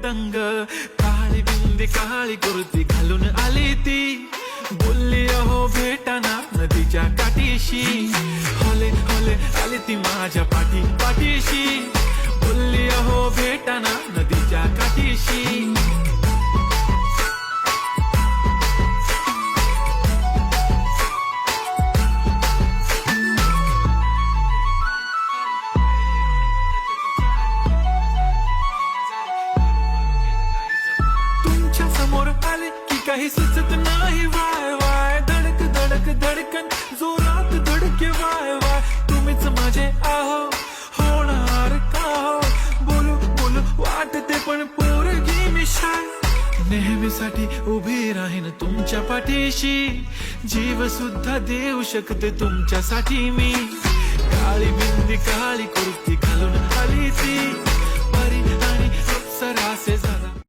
दंग, काळी बिंदी काळी कुर्ती घालून आली ती, बोलली अहो भेटाना नदीच्या काठीशी, होले होले आली ती माझ्या पाठीशी, बोलली अहो भेटाना नदीच्या काठीशी. तुमच्या समोर आले की काही सुचत नाही, वाय वाय धडक धडक धडकन जोरात धडके, वाय वाय तुम्हीच माझे आहो, होणार का हो, बोलू बोलू वाटते पण पोरगी मी शाय, नेहमीसाठी उभी राहीन तुमच्या पाठीशी, जीव सुद्धा देऊ शकते तुमच्यासाठी मी, काळी बिंदी काळी कुर्ती घालून आली ती, परी आणि अप्सरासे झाला.